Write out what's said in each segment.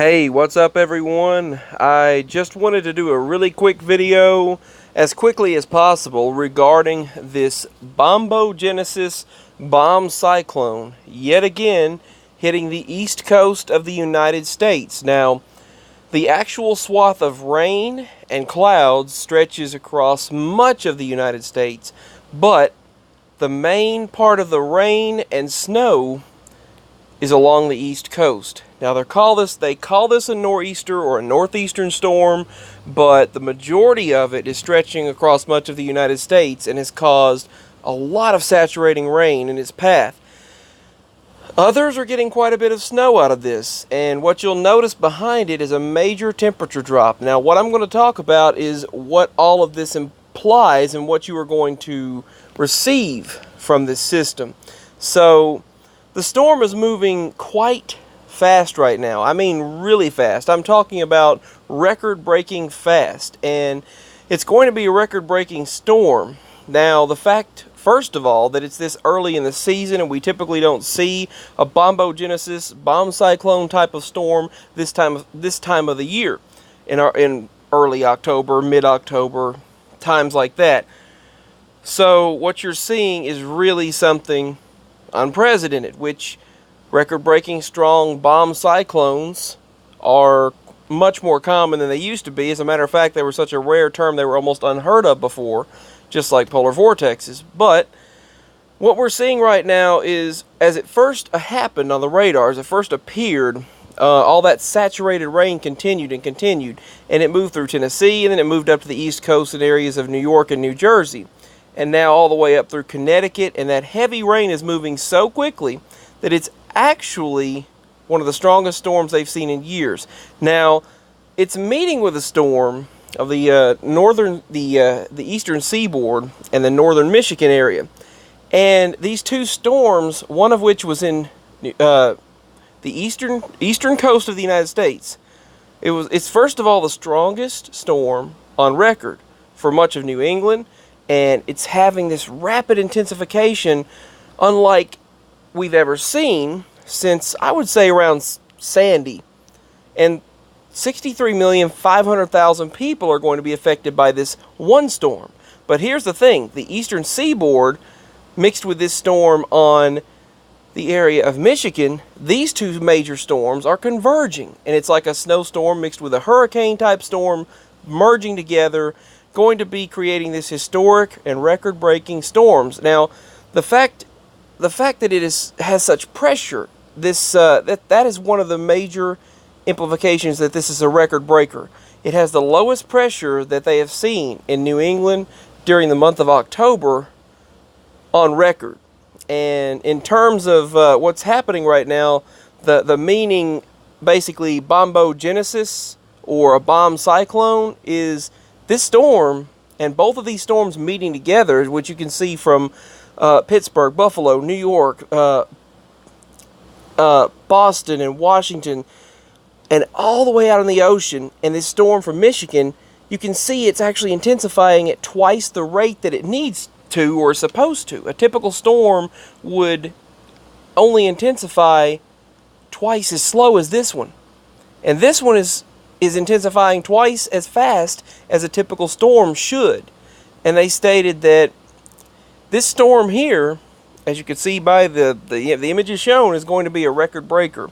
Hey, what's up everyone? I just wanted to do a really quick video as quickly as possible regarding this Bombogenesis bomb cyclone yet again hitting the east coast of the United States. Now, the actual swath of rain and clouds stretches across much of the United States, but the main part of the rain and snow is along the east coast. Now they call this a nor'easter or a northeastern storm, but the majority of it is stretching across much of the United States and has caused a lot of saturating rain in its path. Others are getting quite a bit of snow out of this, and what you'll notice behind it is a major temperature drop. Now what I'm going to talk about is what all of this implies and what you are going to receive from this system. So the storm is moving quite fast right now. I mean really fast. I'm talking about record-breaking fast, and it's going to be a record-breaking storm. Now the fact, first of all, that it's this early in the season and we typically don't see a Bombogenesis bomb cyclone type of storm this time of the year in early October, mid-October, times like that. So what you're seeing is really something unprecedented, which record-breaking strong bomb cyclones are much more common than they used to be. As a matter of fact, they were such a rare term they were almost unheard of before, just like polar vortexes. But what we're seeing right now is, as it first happened on the radars, it first appeared, all that saturated rain continued, and it moved through Tennessee, and then it moved up to the east coast in areas of New York and New Jersey, and now all the way up through Connecticut. And that heavy rain is moving so quickly that it's actually one of the strongest storms they've seen in years. Now, it's meeting with a storm of the eastern seaboard and the northern Michigan area. And these two storms, one of which was in the eastern coast of the United States, it's first of all the strongest storm on record for much of New England, and it's having this rapid intensification unlike we've ever seen since, I would say, around Sandy. And 63,500,000 people are going to be affected by this one storm. But here's the thing, the eastern seaboard mixed with this storm on the area of Michigan, these two major storms are converging, and it's like a snowstorm mixed with a hurricane type storm merging together, going to be creating this historic and record-breaking storms. Now, the fact that it has such pressure, that is one of the major implications that this is a record breaker. It has the lowest pressure that they have seen in New England during the month of October on record. And in terms of what's happening right now, the meaning, basically, Bombogenesis or a bomb cyclone, is this storm and both of these storms meeting together, which you can see from Pittsburgh, Buffalo, New York, Boston, and Washington, and all the way out in the ocean. And this storm from Michigan, you can see it's actually intensifying at twice the rate that it needs to or is supposed to. A typical storm would only intensify twice as slow as this one. And this one is intensifying twice as fast as a typical storm should. And they stated that this storm here, as you can see by the images shown, is going to be a record breaker.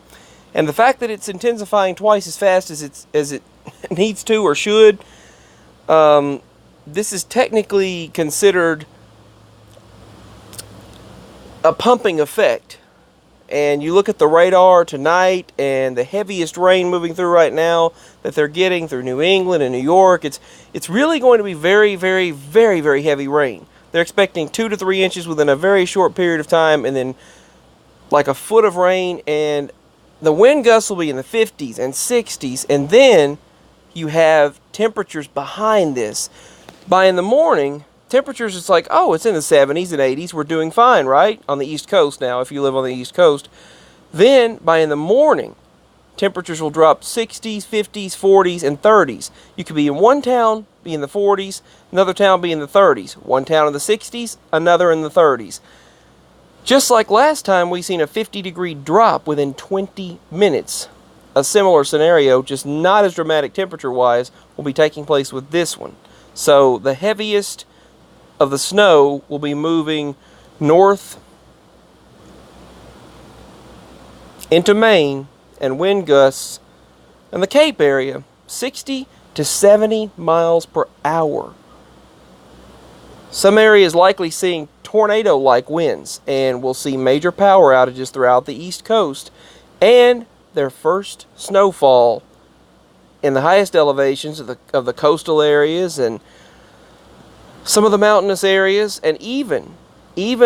And the fact that it's intensifying twice as fast as it needs to or should, this is technically considered a pumping effect. And you look at the radar tonight and the heaviest rain moving through right now that they're getting through New England and New York, it's really going to be very, very, very, very heavy rain. They're expecting 2 to 3 inches within a very short period of time, and then like a foot of rain, and the wind gusts will be in the 50s and 60s, and then you have temperatures behind this. By in the morning, temperatures, it's like, oh, it's in the 70s and 80s, we're doing fine, right? On the East Coast now, if you live on the East Coast. Then, by in the morning, temperatures will drop 60s, 50s, 40s, and 30s. You could be in one town, be in the 40s, another town be in the 30s. One town in the 60s, another in the 30s. Just like last time, we seen a 50-degree drop within 20 minutes a similar scenario, just not as dramatic temperature-wise, will be taking place with this one. So the heaviest of the snow will be moving north into Maine, and wind gusts in the Cape area 60 to 70 miles per hour. Some areas likely seeing tornado-like winds, and we'll see major power outages throughout the East Coast, and their first snowfall in the highest elevations of the coastal areas and some of the mountainous areas, and even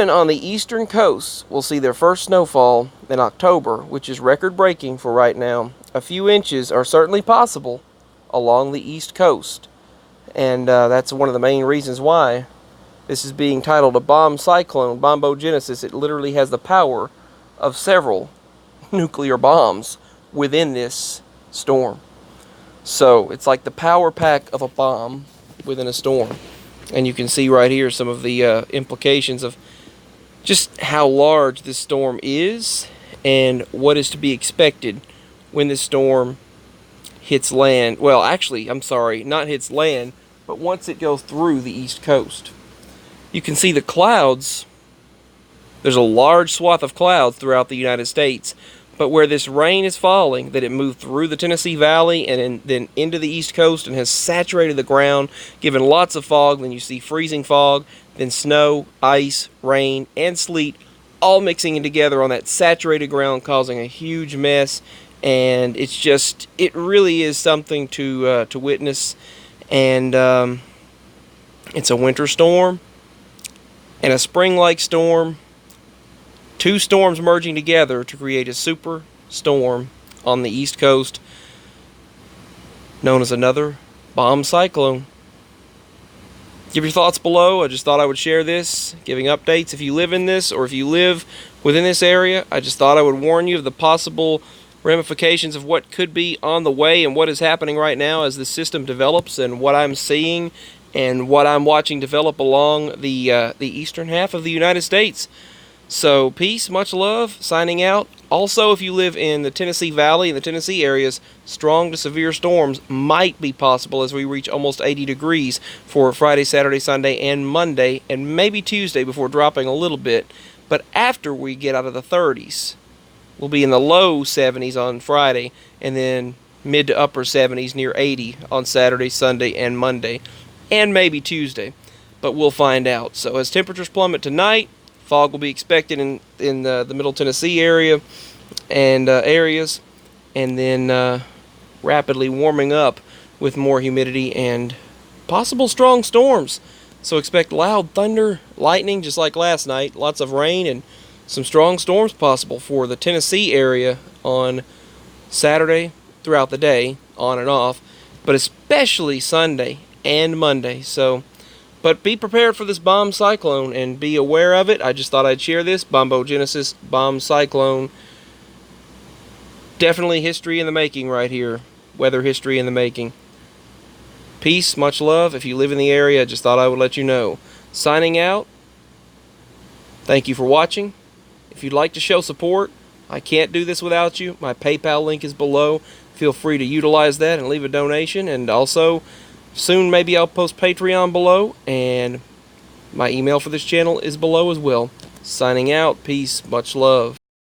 on the eastern coast, we'll see their first snowfall in October, which is record-breaking for right now. A few inches are certainly possible along the east coast, and that's one of the main reasons why this is being titled a bomb cyclone, Bombogenesis. It literally has the power of several nuclear bombs within this storm. So it's like the power pack of a bomb within a storm. And you can see right here some of the implications of just how large this storm is and what is to be expected when this storm hits land. Well, actually, I'm sorry, not hits land, but once it goes through the East Coast. You can see the clouds. There's a large swath of clouds throughout the United States, but where this rain is falling, that it moved through the Tennessee Valley and then into the East Coast and has saturated the ground, given lots of fog. Then you see freezing fog, then snow, ice, rain, and sleet, all mixing in together on that saturated ground, causing a huge mess. And it really is something to witness. And it's a winter storm and a spring-like storm. Two storms merging together to create a super storm on the East Coast, known as another bomb cyclone. Give your thoughts below. I just thought I would share this, giving updates if you live in this or if you live within this area. I just thought I would warn you of the possible ramifications of what could be on the way and what is happening right now as the system develops, and what I'm seeing and what I'm watching develop along the eastern half of the United States. So, peace, much love, signing out. Also, if you live in the Tennessee Valley and the Tennessee areas, strong to severe storms might be possible as we reach almost 80 degrees for Friday, Saturday, Sunday, and Monday, and maybe Tuesday before dropping a little bit. But after we get out of the 30s, we'll be in the low 70s on Friday, and then mid to upper 70s near 80 on Saturday, Sunday, and Monday, and maybe Tuesday. But we'll find out. So as temperatures plummet tonight, fog will be expected in the Middle Tennessee area and areas, and then rapidly warming up with more humidity and possible strong storms. So expect loud thunder, lightning, just like last night. Lots of rain and some strong storms possible for the Tennessee area on Saturday throughout the day, on and off, but especially Sunday and Monday. But be prepared for this bomb cyclone and be aware of it. I just thought I'd share this. Bombogenesis, bomb cyclone. Definitely history in the making right here. Weather history in the making. Peace, much love. If you live in the area, I just thought I would let you know. Signing out. Thank you for watching. If you'd like to show support, I can't do this without you. My PayPal link is below. Feel free to utilize that and leave a donation. And also, soon maybe I'll post Patreon below, and my email for this channel is below as well. Signing out. Peace. Much love.